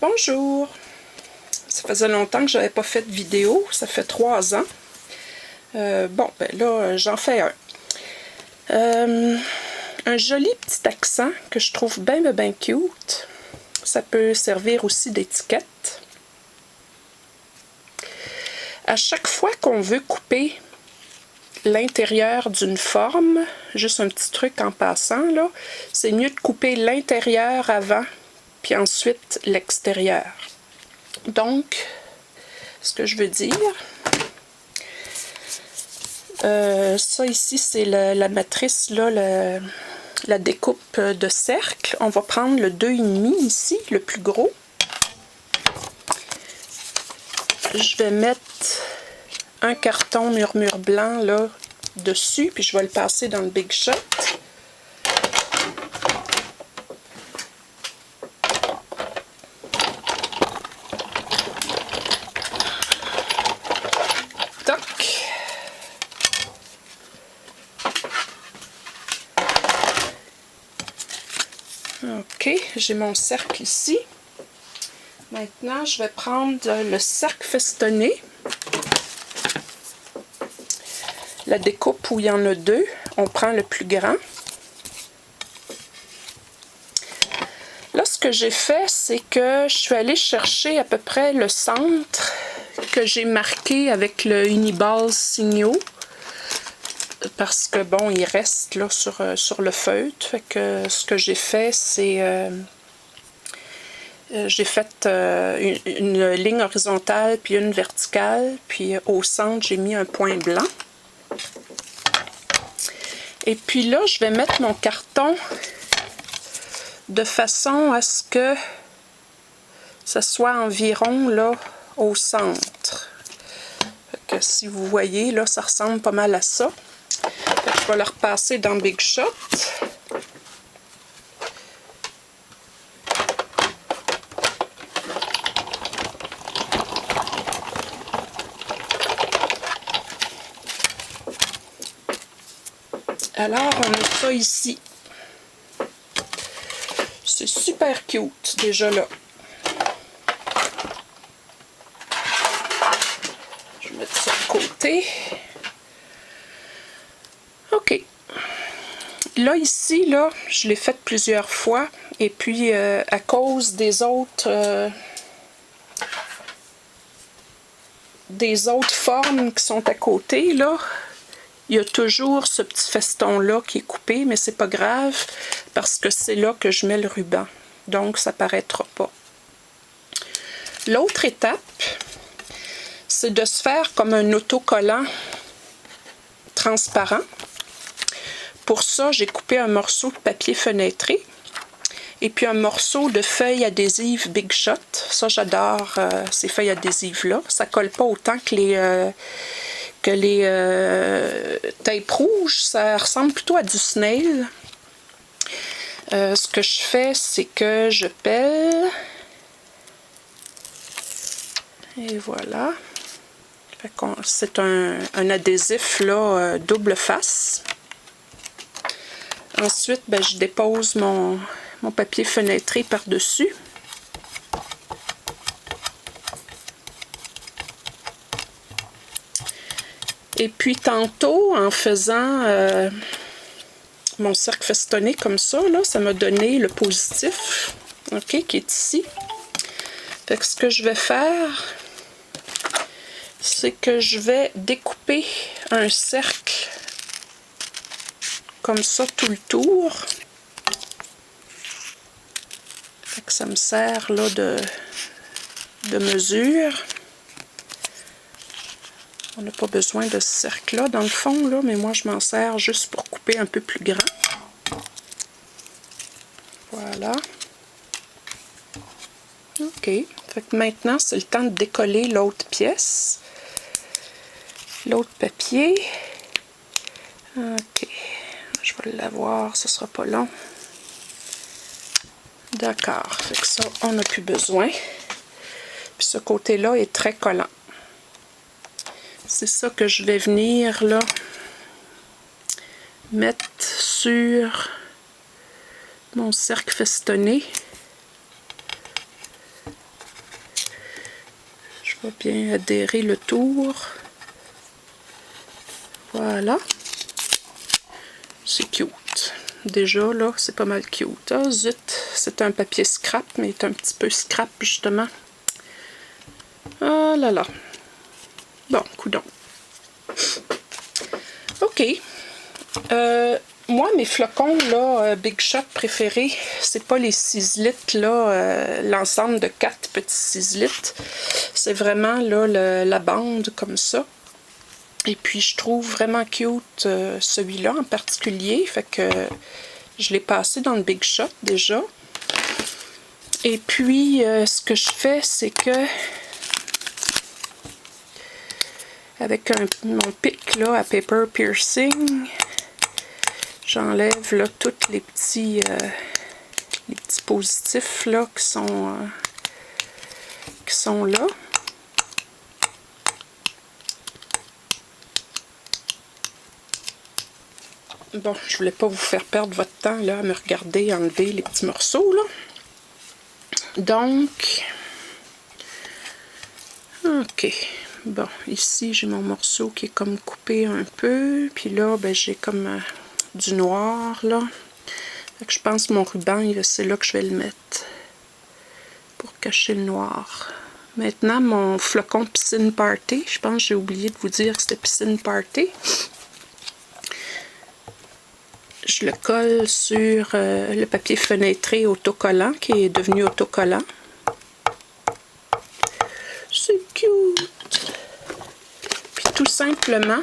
Bonjour! Ça faisait longtemps que je n'avais pas fait de vidéo, ça fait 3 ans. Bon, ben là, j'en fais un. Un joli petit accent que je trouve bien cute. Ça peut servir aussi d'étiquette. À chaque fois qu'on veut couper l'intérieur d'une forme, juste un petit truc en passant, là, c'est mieux de couper l'intérieur avant, puis ensuite l'extérieur. Donc, ce que je veux dire, ça ici, c'est la matrice, là, la découpe de cercle. On va prendre le 2,5 ici, le plus gros. Je vais mettre un carton murmure blanc là dessus, puis je vais le passer dans le Big Shot. Toc. Ok, j'ai mon cercle ici. Maintenant, je vais prendre le cercle festonné. La découpe où il y en a 2, on prend le plus grand. Là, ce que j'ai fait, c'est que je suis allée chercher à peu près le centre que j'ai marqué avec le Uniball Signaux. Parce que, bon, il reste là sur le feutre. Fait que ce que j'ai fait, c'est... j'ai fait une ligne horizontale puis une verticale. Puis au centre, j'ai mis un point blanc. Et puis là, je vais mettre mon carton de façon à ce que ça soit environ là au centre. Fait que si vous voyez, là, ça ressemble pas mal à ça. Fait que je vais le repasser dans Big Shot. Alors, on a ça ici. C'est super cute, déjà là. Je vais mettre ça de côté. OK. Là, ici, là, je l'ai fait plusieurs fois. Et puis, à cause des autres formes qui sont à côté, là, il y a toujours ce petit feston-là qui est coupé, mais c'est pas grave parce que c'est là que je mets le ruban. Donc, ça paraîtra pas. L'autre étape, c'est de se faire comme un autocollant transparent. Pour ça, j'ai coupé un morceau de papier fenêtré et puis un morceau de feuilles adhésives Big Shot. Ça, j'adore ces feuilles adhésives-là. Ça colle pas autant que les tapes rouges. Ça ressemble plutôt à du snail. Ce que je fais, c'est que je pèle. Et voilà. C'est un adhésif là, double face. Ensuite, ben, je dépose mon papier fenêtré par-dessus. Et puis tantôt, en faisant mon cercle festonné comme ça, là, ça m'a donné le positif, ok, qui est ici. Fait que ce que je vais faire, c'est que je vais découper un cercle comme ça tout le tour. Fait que ça me sert là de mesure. On n'a pas besoin de ce cercle-là dans le fond, là, mais moi je m'en sers juste pour couper un peu plus grand. Voilà. OK. Fait que maintenant, c'est le temps de décoller l'autre pièce. L'autre papier. OK. Je vais l'avoir, ce sera pas long. D'accord. Fait que ça, on n'a plus besoin. Puis ce côté-là est très collant. C'est ça que je vais venir là mettre sur mon cercle festonné. Je vais bien adhérer le tour. Voilà. C'est cute. Déjà, là, c'est pas mal cute. Ah, zut! C'est un papier scrap, mais il est un petit peu scrap, justement. Ah là là. Bon, coudonc. OK. Moi, mes flocons, là, Big Shot préférés, c'est pas les 6 litres, là, l'ensemble de 4 petits 6 litres. C'est vraiment, là, la bande comme ça. Et puis, je trouve vraiment cute celui-là en particulier. Fait que je l'ai passé dans le Big Shot déjà. Et puis, ce que je fais, c'est que avec mon pic là, à paper piercing, j'enlève là tous les petits positifs là qui sont là. Bon, je voulais pas vous faire perdre votre temps là à me regarder enlever les petits morceaux là. Donc, ok. Bon, ici j'ai mon morceau qui est comme coupé un peu, puis là ben j'ai comme du noir là. Fait que je pense que mon ruban c'est là que je vais le mettre pour cacher le noir. Maintenant mon flocon Piscine Party, je pense que j'ai oublié de vous dire que c'était Piscine Party. Je le colle sur le papier fenêtré autocollant qui est devenu autocollant. C'est cute! Puis tout simplement,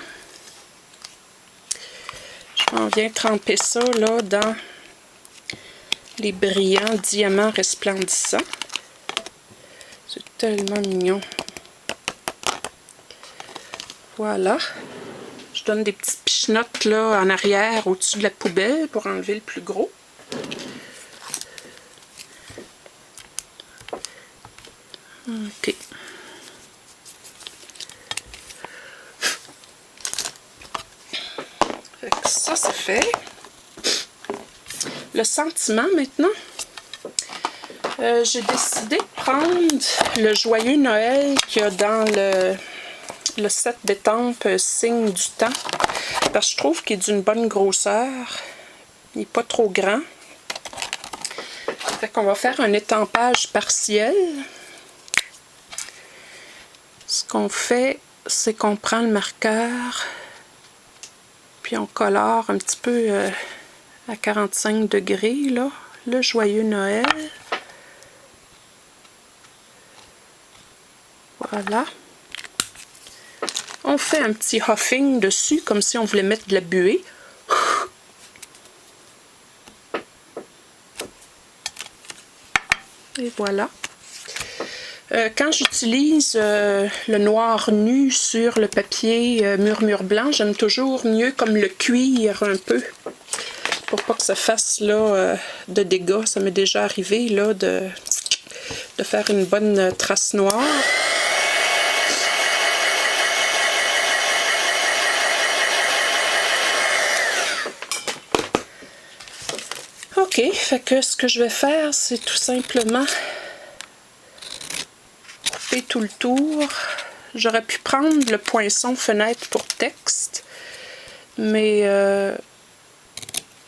je m'en viens tremper ça là dans les brillants diamants resplendissants. C'est tellement mignon. Voilà. Je donne des petites pichenottes là en arrière au-dessus de la poubelle pour enlever le plus gros. Ok. Fait que ça, c'est fait. Le sentiment maintenant. J'ai décidé de prendre le Joyeux Noël qu'il y a dans le set d'étampes Signe du temps. Parce que je trouve qu'il est d'une bonne grosseur. Il n'est pas trop grand. Fait qu'on va faire un étampage partiel. Ce qu'on fait, c'est qu'on prend le marqueur, puis on colore un petit peu à 45 degrés, là, le Joyeux Noël. Voilà. On fait un petit huffing dessus, comme si on voulait mettre de la buée. Et voilà. Quand j'utilise le noir nu sur le papier murmure blanc, j'aime toujours mieux comme le cuir un peu. Pour pas que ça fasse là, de dégâts. Ça m'est déjà arrivé là, de faire une bonne trace noire. Ok, fait que ce que je vais faire, c'est tout simplement couper tout le tour. J'aurais pu prendre le poinçon fenêtre pour texte, mais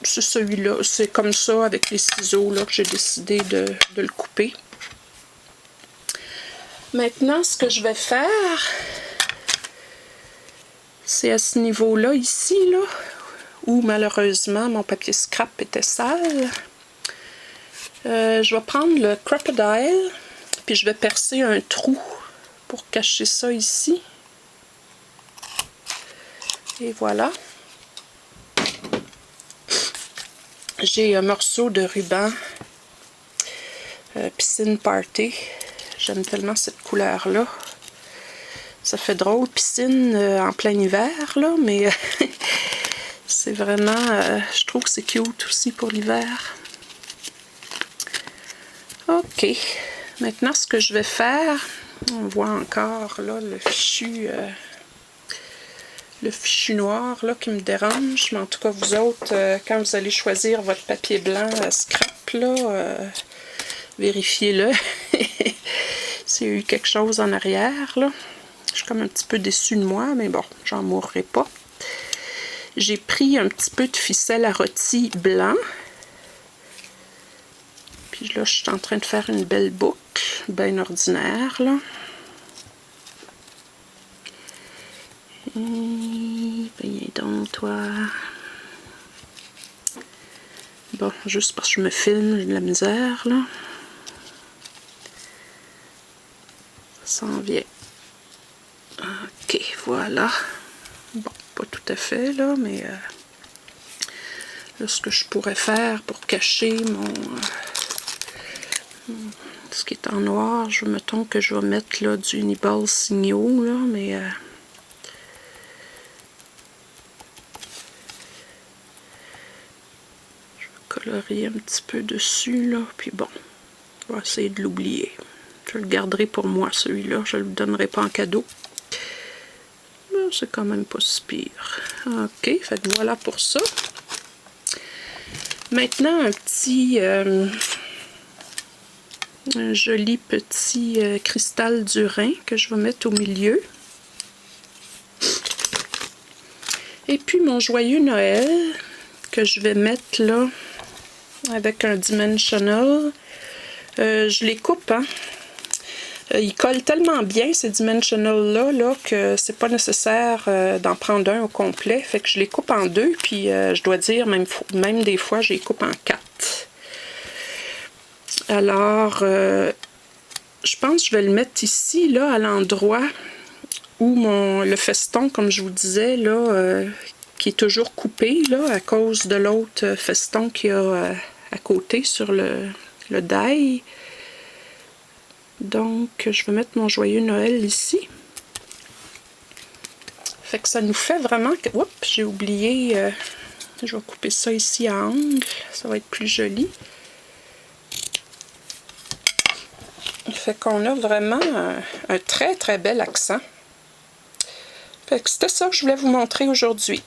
c'est celui-là. C'est comme ça, avec les ciseaux, là, que j'ai décidé de le couper. Maintenant, ce que je vais faire, c'est à ce niveau-là, ici, là, où malheureusement mon papier scrap était sale. Je vais prendre le Crocodile, puis je vais percer un trou pour cacher ça ici. Et voilà. J'ai un morceau de ruban Piscine Party. J'aime tellement cette couleur-là. Ça fait drôle, piscine en plein hiver, là, mais c'est vraiment... je trouve que c'est cute aussi pour l'hiver. Ok. Maintenant, ce que je vais faire, on voit encore là le fichu noir là, qui me dérange. Mais en tout cas, vous autres, quand vous allez choisir votre papier blanc scrap, là, vérifiez-le. s'il y a eu quelque chose en arrière, là. Je suis comme un petit peu déçue de moi, mais bon, j'en mourrai pas. J'ai pris un petit peu de ficelle à rôti blanc. Puis là, je suis en train de faire une belle boucle, bien ordinaire, là. Viens donc, toi. Bon, juste parce que je me filme, j'ai de la misère, là. Ça s'en vient. Ok, voilà. Bon, pas tout à fait, là, mais là, ce que je pourrais faire pour cacher ce qui est en noir, mettons que je vais mettre là du Uniball Signaux, là, mais je vais colorier un petit peu dessus, là, puis bon, je vais essayer de l'oublier. Je le garderai pour moi, celui-là, je ne le donnerai pas en cadeau. Mais c'est quand même pas si pire. Ok, fait que voilà pour ça. Maintenant, un joli petit cristal du Rhin que je vais mettre au milieu. Et puis mon joyeux Noël que je vais mettre là avec un dimensional. Je les coupe, hein. Ils collent tellement bien ces dimensionals là que c'est pas nécessaire d'en prendre un au complet. Fait que je les coupe en deux, puis je dois dire, même des fois, je les coupe en 4. Alors, je pense que je vais le mettre ici, là, à l'endroit où le feston, comme je vous disais, là, qui est toujours coupé, là, à cause de l'autre feston qu'il y a à côté sur le die. Donc, je vais mettre mon joyeux Noël ici. Fait que ça nous fait vraiment... Oups, j'ai oublié... je vais couper ça ici à angle. Ça va être plus joli. Fait qu'on a vraiment un très très bel accent. Fait que c'était ça que je voulais vous montrer aujourd'hui.